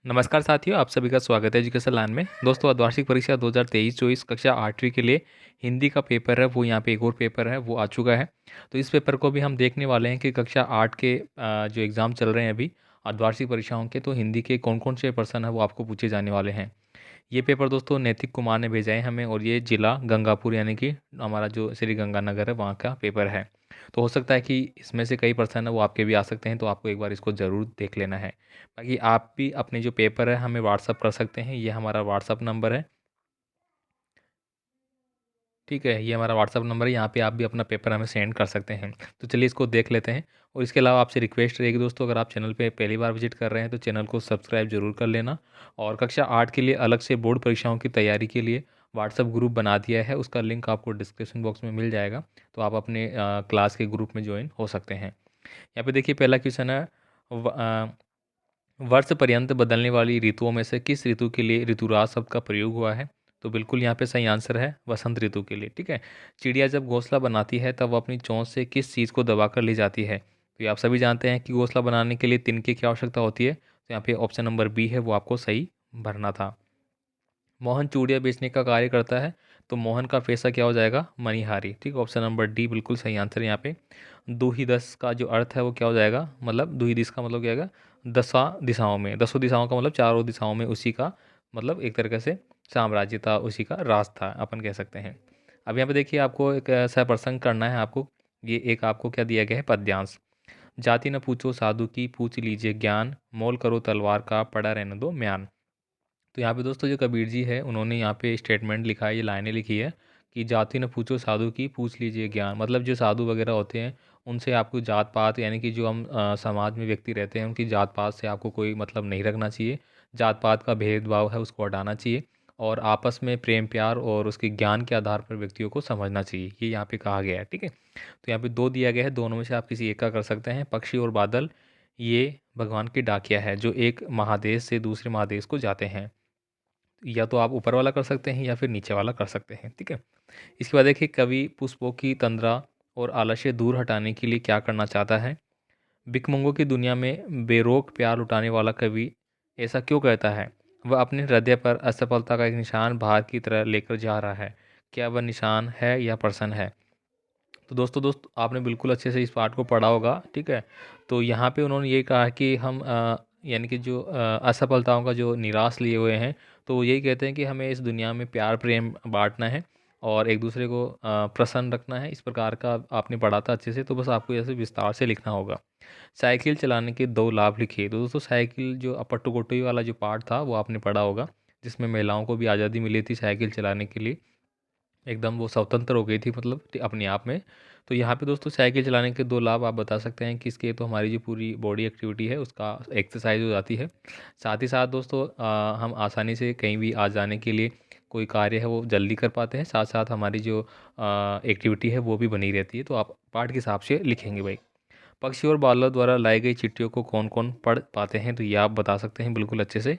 नमस्कार साथियों, आप सभी का स्वागत है एजुकेशन लाइन में। दोस्तों, अर्धवार्षिक परीक्षा 2023-24 कक्षा 8वीं के लिए हिंदी का पेपर है, वो यहाँ पे एक और पेपर है, वो आ चुका है। तो इस पेपर को भी हम देखने वाले हैं कि कक्षा 8 के जो एग्ज़ाम चल रहे हैं अभी अर्धवार्षिक परीक्षाओं के, तो हिंदी के कौन-कौन से प्रश्न हैं वो आपको पूछे जाने वाले हैं। ये पेपर दोस्तों नैतिक कुमार ने भेजा है हमें, और ये ज़िला गंगापुर यानी कि हमारा जो श्री गंगानगर है वहाँ का पेपर है। तो हो सकता है कि इसमें से कई प्रश्न है वो आपके भी आ सकते हैं, तो आपको एक बार इसको ज़रूर देख लेना है। बाकी आप भी अपने जो पेपर है हमें व्हाट्सअप कर सकते हैं, ये हमारा व्हाट्सअप नंबर है। ठीक है, ये हमारा व्हाट्सअप नंबर है, यहाँ पे आप भी अपना पेपर हमें सेंड कर सकते हैं। तो चलिए इसको देख लेते हैं। और इसके अलावा आपसे रिक्वेस्ट रहेगी दोस्तों, अगर आप चैनल पे पहली बार विजिट कर रहे हैं तो चैनल को सब्सक्राइब जरूर कर लेना। और कक्षा 8 के लिए अलग से बोर्ड परीक्षाओं की तैयारी के लिए व्हाट्सअप ग्रुप बना दिया है, उसका लिंक आपको डिस्क्रिप्शन बॉक्स में मिल जाएगा। तो आप अपने क्लास के ग्रुप में ज्वाइन हो सकते हैं। यहाँ पे देखिए पहला क्वेश्चन है, वर्ष पर्यंत बदलने वाली ऋतुओं में से किस ऋतु के लिए ऋतुराज शब्द का प्रयोग हुआ है? तो बिल्कुल यहाँ पे सही आंसर है वसंत ऋतु के लिए। ठीक है, चिड़िया जब घोंसला बनाती है तब वो अपनी चोंच से किस चीज़ को दबाकर ले जाती है? तो ये आप सभी जानते हैं कि घोंसला बनाने के लिए तिनके की आवश्यकता होती है। तो यहाँ पे ऑप्शन नंबर बी है वो आपको सही भरना था। मोहन चूड़ियाँ बेचने का कार्य करता है, तो मोहन का पेशा क्या हो जाएगा? मणिहारी। ठीक, ऑप्शन नंबर डी बिल्कुल सही आंसर है यहाँ पे। दूही दस का जो अर्थ है वो क्या हो जाएगा? मतलब दूही दिस का मतलब क्या आएगा? दसा दिशाओं में, दसों दिशाओं का मतलब चारों दिशाओं में उसी का मतलब एक तरीके से साम्राज्य था, उसी का राज था अपन कह सकते हैं। अब यहाँ पे देखिए आपको एक ऐसा प्रसंग करना है आपको। ये एक आपको क्या दिया गया है? पद्यांश। जाति न पूछो साधु की, पूछ लीजिए ज्ञान, मोल करो तलवार का, पड़ा रहने दो म्यान। तो यहाँ पे दोस्तों जो कबीर जी है उन्होंने यहाँ पे स्टेटमेंट लिखा है, ये लाइनें लिखी है कि जाति न पूछो साधु की, पूछ लीजिए ज्ञान। मतलब जो साधु वगैरह होते हैं उनसे आपको जात पात यानी कि जो हम समाज में व्यक्ति रहते हैं उनकी जात पात से आपको कोई मतलब नहीं रखना चाहिए। जात पात का भेदभाव है उसको हटाना चाहिए, और आपस में प्रेम प्यार और उसके ज्ञान के आधार पर व्यक्तियों को समझना चाहिए, ये यहाँ पे कहा गया है। ठीक है, तो यहाँ पे दो दिया गया है, दोनों में से आप किसी एक का कर सकते हैं। पक्षी और बादल ये भगवान की डाकिया है जो एक महादेश से दूसरे महादेश को जाते हैं। या तो आप ऊपर वाला कर सकते हैं या फिर नीचे वाला कर सकते हैं। ठीक है, इसके बाद देखिए कवि पुष्पों की तंद्रा और आलस्य दूर हटाने के लिए क्या करना चाहता है? भिकमंगों की दुनिया में बेरोक प्यार लुटाने वाला कवि ऐसा क्यों कहता है? वह अपने हृदय पर असफलता का एक निशान भार की तरह लेकर जा रहा है। क्या वह निशान है या प्रश्न है? तो दोस्त आपने बिल्कुल अच्छे से इस पार्ट को पढ़ा होगा। ठीक है, तो यहाँ पे उन्होंने ये कहा कि हम यानी कि जो असफलताओं का जो निराश लिए हुए हैं, तो वो यही कहते हैं कि हमें इस दुनिया में प्यार प्रेम बांटना है और एक दूसरे को प्रसन्न रखना है। इस प्रकार का आपने पढ़ा था अच्छे से, तो बस आपको ऐसे विस्तार से लिखना होगा। साइकिल चलाने के दो लाभ लिखिए। तो दोस्तों साइकिल जो पट्टू कोट्टू वाला जो पार्ट था वो आपने पढ़ा होगा, जिसमें महिलाओं को भी आज़ादी मिली थी साइकिल चलाने के लिए। एकदम वो स्वतंत्र हो गई थी मतलब अपने आप में। तो यहाँ पे दोस्तों साइकिल चलाने के दो लाभ आप बता सकते हैं कि इसके, तो हमारी जो पूरी बॉडी एक्टिविटी है उसका एक्सरसाइज हो जाती है। साथ ही साथ दोस्तों हम आसानी से कहीं भी आ जाने के लिए कोई कार्य है वो जल्दी कर पाते हैं। साथ साथ हमारी जो एक्टिविटी है वो भी बनी रहती है। तो आप पार्ट के हिसाब से लिखेंगे भाई। पक्षी और बादलों द्वारा लाई गई चिट्ठियों को कौन कौन पढ़ पाते हैं? तो ये आप बता सकते हैं बिल्कुल अच्छे से।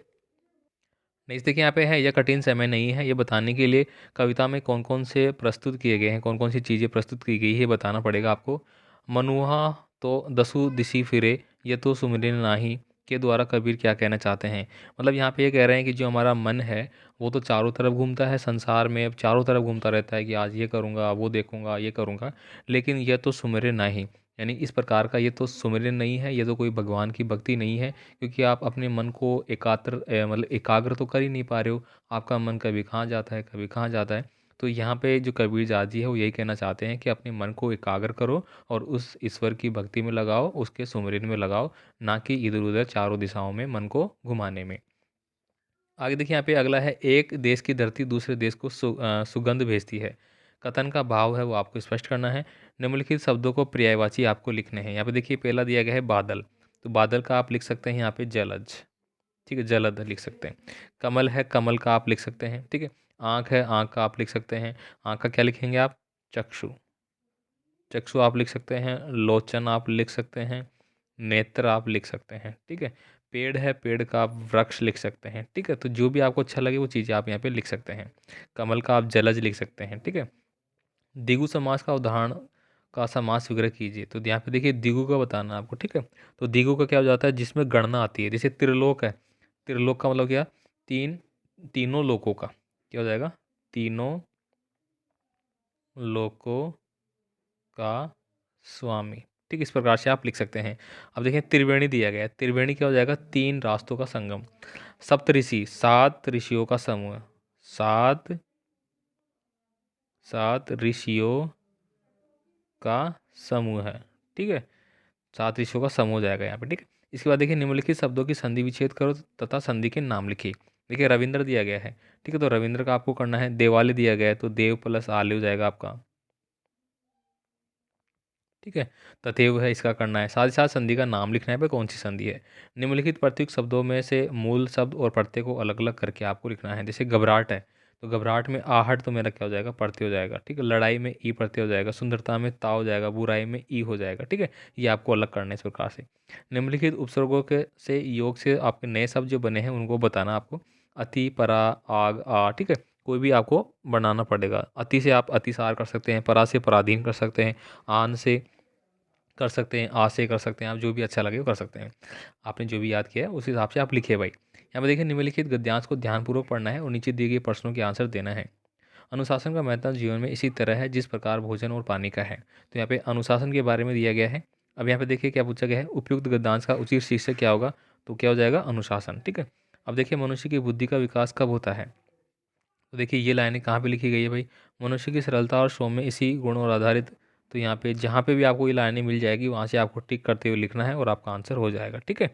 नहीं, देखिए यहाँ पे है, यह कठिन समय नहीं है, ये बताने के लिए कविता में कौन कौन से प्रस्तुत किए गए हैं, कौन कौन सी चीज़ें प्रस्तुत की गई है, ये बताना पड़ेगा आपको। मनुहा तो दसु दिशि फिरे, ये तो सुमिरन नाही के द्वारा कबीर क्या कहना चाहते हैं? मतलब यहाँ पे ये कह रहे हैं कि जो हमारा मन है वो तो चारों तरफ घूमता है संसार में, अब चारों तरफ घूमता रहता है कि आज ये करूँगा, वो देखूंगा, ये करूँगा, लेकिन यह तो सुमिरन नाही, यानी इस प्रकार का ये तो सुमिरन नहीं है, ये तो कोई भगवान की भक्ति नहीं है। क्योंकि आप अपने मन को एकाग्र मतलब एकाग्र तो कर ही नहीं पा रहे हो। आपका मन कभी कहाँ जाता है, कभी कहाँ जाता है। तो यहाँ पे जो कबीर जात जी है वो यही कहना चाहते हैं कि अपने मन को एकाग्र करो और उस ईश्वर की भक्ति में लगाओ, उसके सुमिरन में लगाओ, ना कि इधर उधर चारों दिशाओं में मन को घुमाने में। आगे देखिए यहाँ पे अगला है, एक देश की धरती दूसरे देश को सुगंध भेजती है। कथन का भाव है वो आपको स्पष्ट करना है। निम्नलिखित शब्दों को पर्यायवाची आपको लिखने हैं। यहाँ पे देखिए पहला दिया गया है बादल, तो बादल का आप लिख सकते हैं यहाँ पे जलज। ठीक है, जलद लिख सकते हैं। कमल है, कमल का आप लिख सकते हैं। ठीक है, आँख है, आँख का आप लिख सकते हैं। आँख का क्या लिखेंगे आप? चक्षु। चक्षु आप लिख सकते हैं। लोचन आप लिख सकते हैं। नेत्र आप लिख सकते हैं। ठीक है, पेड़ है, पेड़ का आप वृक्ष लिख सकते हैं। ठीक है, तो जो भी आपको अच्छा लगे वो चीज़ें आप यहाँ पे लिख सकते हैं। कमल का आप जलज लिख सकते हैं। ठीक है, द्विगु समास का उदाहरण का समास विग्रह कीजिए। तो यहाँ पे देखिए द्विगु का बताना है आपको। ठीक है, तो द्विगु का क्या हो जाता है? जिसमें गणना आती है, जैसे त्रिलोक है, त्रिलोक का मतलब क्या? तीनों लोकों का, क्या हो जाएगा? तीनों लोकों का स्वामी। ठीक, इस प्रकार से आप लिख सकते हैं। अब देखिए त्रिवेणी दिया गया है, त्रिवेणी क्या हो जाएगा? तीन रास्तों का संगम। सप्तऋषि, सात ऋषियों का समूह। सात सात ऋषियों का समूह है। ठीक है, सात ऋषियों का समूह हो जाएगा यहाँ पे। ठीक है, इसके बाद देखिए निम्नलिखित शब्दों की संधि विच्छेद करो तथा संधि के नाम लिखिए। देखिए रविंद्र दिया गया है, ठीक है, तो रविंद्र का आपको करना है। देवालय दिया गया है, तो देव प्लस आले हो जाएगा आपका। ठीक है, तथैव है, इसका करना है। साथ ही साथ संधि का नाम लिखना है पे कौन सी संधि है। निम्नलिखित प्रत्येक शब्दों में से मूल शब्द और प्रत्यय को अलग अलग करके आपको लिखना है। जैसे घबराहट है, तो घबराहट में आहट तो मेरा क्या हो जाएगा? प्रत्यय हो जाएगा। ठीक है, लड़ाई में ई प्रत्यय हो जाएगा, सुंदरता में ता हो जाएगा, बुराई में ई हो जाएगा। ठीक है, ये आपको अलग करना है इस प्रकार से। निम्नलिखित उपसर्गों के से योग से आपके नए शब्द जो बने हैं उनको बताना आपको। अति, परा, आग, आ। ठीक है, कोई भी आपको बनाना पड़ेगा। अति से आप अतिसार कर सकते हैं, परा से पराधीन कर सकते हैं, आन से कर सकते हैं, आज से कर सकते हैं, आप जो भी अच्छा लगे वो कर सकते हैं। आपने जो भी याद किया है उस हिसाब से आप लिखिए भाई। यहाँ पे देखिए निम्नलिखित गद्यांश को ध्यानपूर्वक पढ़ना है और नीचे दिए गए प्रश्नों के आंसर देना है। अनुशासन का महत्व जीवन में इसी तरह है जिस प्रकार भोजन और पानी का है। तो यहाँ पे अनुशासन के बारे में दिया गया है। अब यहाँ पे देखिए क्या पूछा गया है, उपयुक्त गद्यांश का उचित शीर्षक क्या होगा? तो क्या हो जाएगा? अनुशासन। ठीक है, अब देखिए मनुष्य की बुद्धि का विकास कब होता है? तो देखिए ये लाइनें कहाँ पे लिखी गई है भाई? मनुष्य की सरलता और सौम्य इसी गुण और आधारित। तो यहाँ पे जहाँ पे भी आपको ये लाइनें मिल जाएगी वहाँ से आपको टिक करते हुए लिखना है और आपका आंसर हो जाएगा। ठीक है,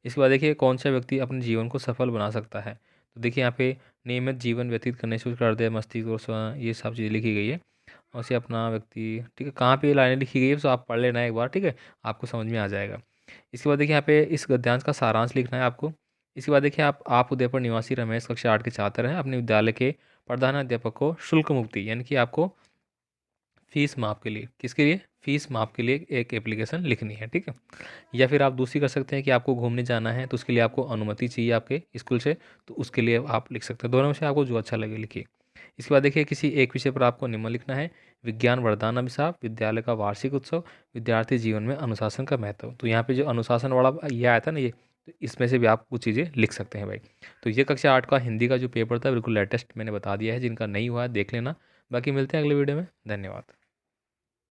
इसके बाद देखिए कौन सा व्यक्ति अपने जीवन को सफल बना सकता है। तो देखिए यहाँ पे नियमित जीवन व्यतीत करने से कर दे मस्तिष्क और ये सब चीज़ें लिखी गई है। और से अपना व्यक्ति, ठीक है, कहाँ पे ये लाइनें लिखी गई है तो आप पढ़ लेना एक बार। ठीक है, आपको समझ में आ जाएगा। इसके बाद देखिए यहाँ पे इस गद्यांश का सारांश लिखना है आपको। इसके बाद देखिए आप उदयपुर निवासी रमेश कक्षा 8 के छात्र हैं। अपने विद्यालय के प्रधानाध्यापक को शुल्क मुक्ति यानी कि आपको फीस माफ के लिए, किसके लिए? फीस माफ के लिए एक एप्लीकेशन लिखनी है। ठीक है, या फिर आप दूसरी कर सकते हैं कि आपको घूमने जाना है तो उसके लिए आपको अनुमति चाहिए आपके स्कूल से, तो उसके लिए आप लिख सकते हैं। दोनों में से आपको जो अच्छा लगे लिखिए। इसके बाद देखिए किसी एक विषय पर आपको निम्न लिखना है। विज्ञान वरदान अभिशाप, विद्यालय का वार्षिक उत्सव, विद्यार्थी जीवन में अनुशासन का महत्व। तो यहाँ पे जो अनुशासन वाला ये आया था ना, ये तो इसमें से भी आप कुछ चीज़ें लिख सकते हैं भाई। तो ये कक्षा 8 का हिंदी का जो पेपर था बिल्कुल लेटेस्ट मैंने बता दिया है। जिनका नहीं हुआ है देख लेना। बाकी मिलते हैं अगले वीडियो में। धन्यवाद।